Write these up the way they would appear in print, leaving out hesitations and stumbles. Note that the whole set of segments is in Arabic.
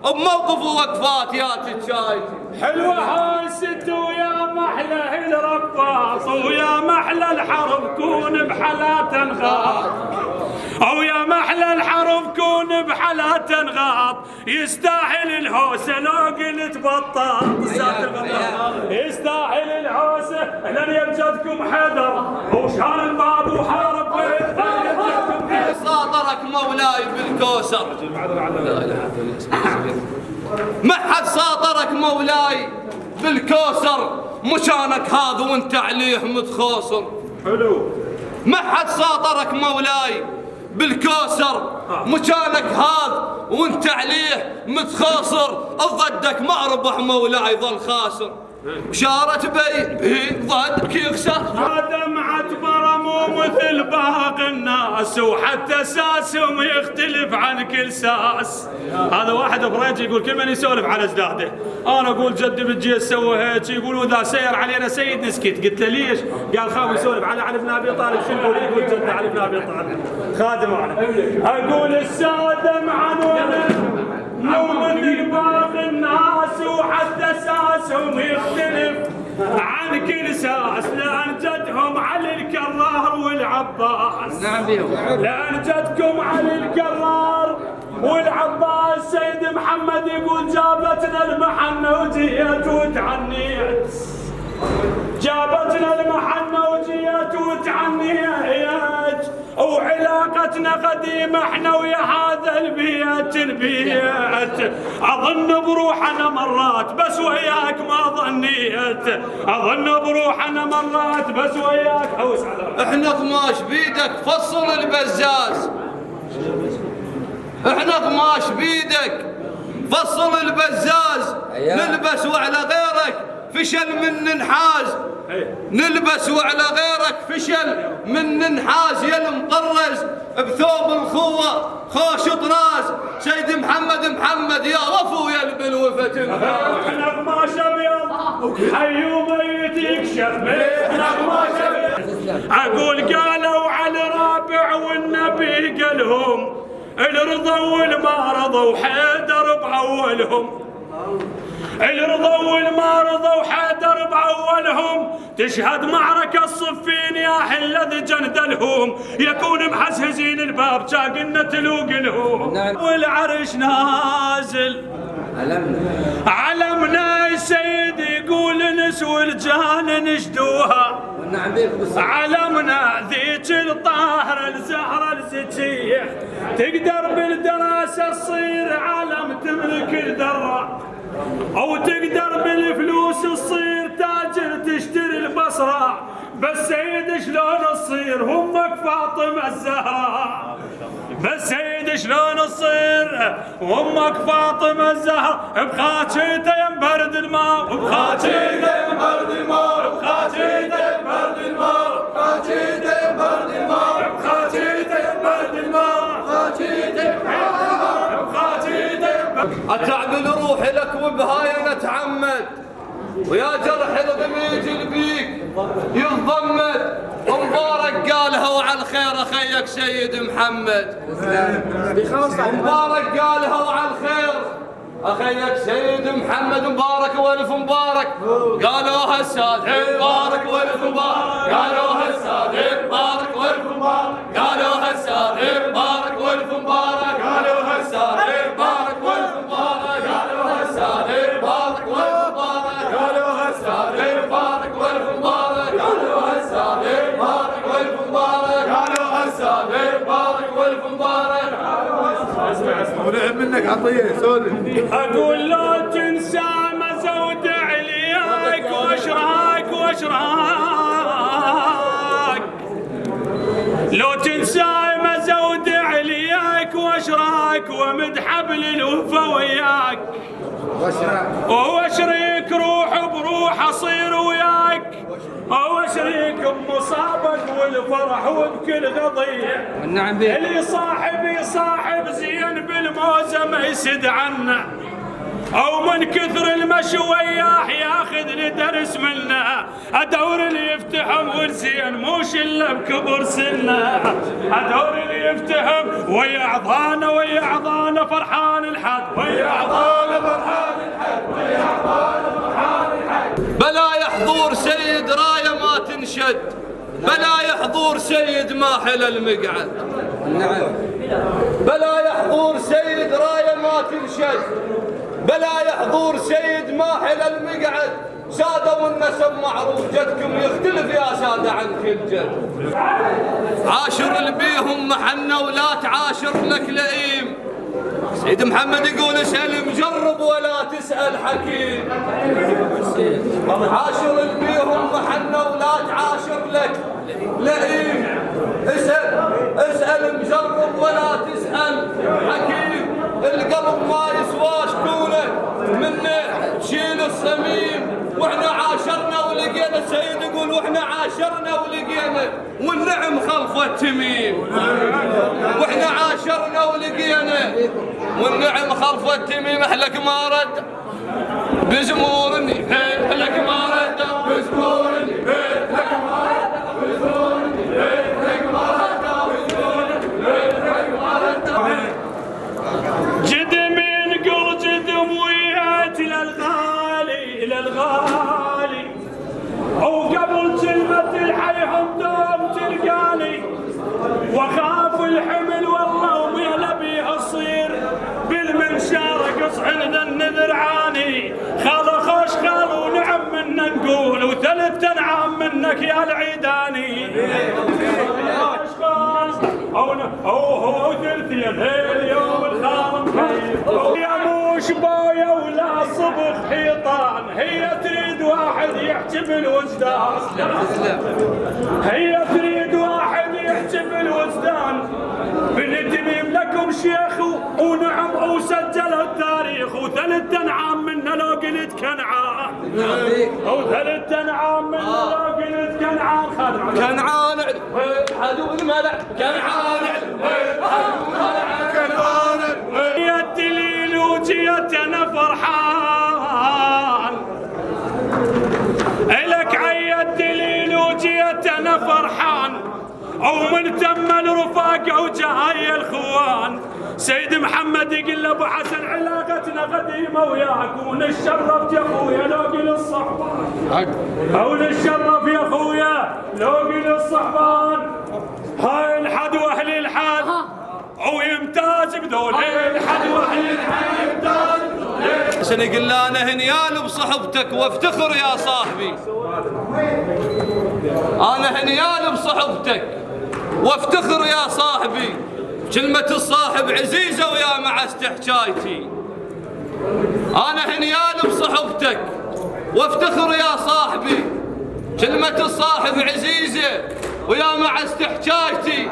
بموقف ووقفات يا تشايتي. حلوة هاي ست ويا محلى الرباط، ويا محلى الحرب كون بحلا تنغاط، او يا محلى الحرب كون بحلا تنغاط. يستاهل الهوسه لو قلت بطاط، يستاهل الهوسه لن يبجدكم حذر، وشان الباب وحارب صادرك مولاي بالكوثر، ما حد صادرك مولاي بالكوثر، مشانك هذا وانت عليه متخوصر. حلو. ما حد صادرك مولاي بالكوثر، مكانك هذا وانت عليه متخاصر. ضدك ما ربح مولاي ظل خاسر، بشارة بي ضدك يخسر. هذا معتبر مو مثل باقي الناس، وحتى ساسهم يختلف عن كل ساس. هذا واحد بريج يقول كل من يسولف على ازداده، انا اقول جدي بتجي سوى هيك، يقول واذا سير علينا سيد نسكت. قلت له ليش؟ قال خاف يسولف على علي بن ابي طالب. شنو يقول جد علي بن ابي طالب خادم معنا. اقول الساده معنونه مو مثل باقي الناس، وحتى ساسهم يختلف عن كل ساس. لأن جدهم علي الكرار والعباس، لأن جدكم علي الكرار والعباس. سيد محمد يقول جابتنا المحنة وجيت وتعنيت، جابتنا المحنة وجيت وتعنيت، وعلاقتنا قديمة احنا ويا هذا البيت. اظن بروحنا مرات بس وياك ما ظنيت، اظن بروحنا مرات بس وياك. احنا قماش بيدك فصل البزاز، احنا قماش بيدك فصل البزاز. نلبس وعلى غيرك فشل من ننحاز، نلبس وعلى غيرك فشل من ننحاز. يا المطرز بثوب الخوة خوش طراز، سيد محمد يا وفو يا البلوفة. احنا قماش ابيض حي وميت يكشف، احنا قماش ابيض. اقول قالوا على رابع والنبي قالهم الرضا والما رضوا حيدر بعولهم، الرضا والما رضوا حيدر بعولهم. تشهد معركة الصفين يا حلة جندلهم، يكون محزهزين الباب شاقنا تلوق لهم. والعرش نازل علمنا يا سيد، يقول نسوى الجان نشدوها. علمنا ذيك الطاهرة الزهرة الزكية، تقدر بالدراسة تصير علم تملك الذرة، أو تقدر بالفلوس تصير تاجر تشتري البصرة. بس سيد شلون تصير همك فاطمة الزهراء، بس سيد شلون تصير وامك فاطمة الزهراء. بخاكيته ينبرد الماء، بخاكيته ينبرد الماء، بخاكيته ينبرد الماء، بخاكيته ينبرد الماء، بخاكيته ينبرد الماء، بخاكيته ينبرد الماء، بخاكيته ينبرد. اتعبل روحي لك وبهاي نتعمد، ويا جرح الضميج البيك يتضمد. مبارك قالها وعلى الخير اخيك سيد محمد، مبارك قالها وعلى الخير اخيك سيد محمد. مبارك والف مبارك قالوها السادة، مبارك والف مبارك قالوها السادة، مبارك والف مبارك قالوها السادة، مبارك والف مبارك قالوها السادة، مبارك والف مبارك قالوها السادة، مبارك والف مبارك قالوها السادة، مبارك والف مبارك قالوها السادة، مبارك والف مبارك قالوها السادة، مبارك والف مبارك قالوها السادة. ونعم منك عطيه سولف. اقول لو تنسى ما زود عليك واشراك واشراك، لو تنسى ما زود عليك واشراك، ومد حبل الوفا وياك، وهو شريك روح بروح اصير وياك، هو شريك بمصابك والفرح وبكل قضيه. اللي يصاحب زين بالموزه ما يسد عنا، او من كثر المشي وياه ياخذ لي درس منا. ادور اللي يفتهم والزين موش الا بكبر سنه، ادور اللي يفتهم ويا عضانه فرحان الحد ويا عطال فرحان الحد ويا عطال فرحان الحد. بلا يحضور سيد رايه ما تنشد، بلا يحضور سيد ما حل المقعد. نعم. بلا يحضور سيد رايه ما تنشد، بلا يحضور سيد ما حل المقعد. سادة والنسب معروف، جدكم يختلف يا سادة عن كل جد. عاشر البيهم محنة ولا تعاشر لك لئيم. سيد محمد يقول اسأل مجرب ولا تسأل حكيم. عاشر البيهم محنة ولا تعاشر لك لئيم. اسأل مجرب ولا تسأل حكيم. القلب ما يسواش كونه منه تشيل الصميم. واحنا عاشرنا ولقينا، السيد يقول واحنا عاشرنا ولقينا والنعم خلف التميم. واحنا عاشرنا ولقينا والنعم خلف التميم. اهلك ما رد بزمورني، اهلك ما رد بزمورني، اهلك ما رد بزمورني، اهلك ما رد بزمورني، اهلك ما رد. جد من قل جد ويات للغالي للغالي، وقبل كلمة الحيهم دوم تلقاني. وخاف الحمل والله وميلا بيه الصير، بالمنشار قص عند النذر عاني. خال خوش خال ونعم منا نقول، وثلث انعام منك يا العيداني. هو ثلثي الليل يوم الخال مخيف. يا موش بايا ولا صبغ حيطان، هي تريد واحد يحجب الوجدان. هي تريد واحد يحجب الوجدان. بنتميم لكم شيخ ونعم وسجل التاريخ، وثلث انعام منا لو قلت كنعان. وثلث انعام منا لو قلت كنعان. كنعان حدو الملع، كنعان كنعان. يا الدليل وجيت انا فرحان الك، عيا الدليل وجيت انا فرحان. ومن تم الرفاق وجاي الخوان. سيد محمد يقول له ابو حسن علاقتنا قديمه وياك، ونتشرف يا اخويا لو قل الصحبان. او نتشرف يا اخويا لو قل الصحبان. هاي الحد واهل الحد ويمتاز بدول الحد واهل الحد يمتاز بدول. حسن يقول له انا هنيال بصحبتك وافتخر يا صاحبي. انا هنيال بصحبتك وافتخر يا صاحبي. كلمة الصاحب عزيزة ويا مع استحجايتي. انا هنيال بصحبتك وافتخر يا صاحبي. كلمة الصاحب عزيزة ويا مع استحجايتي.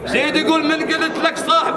سيد يقول من قلت لك صاحب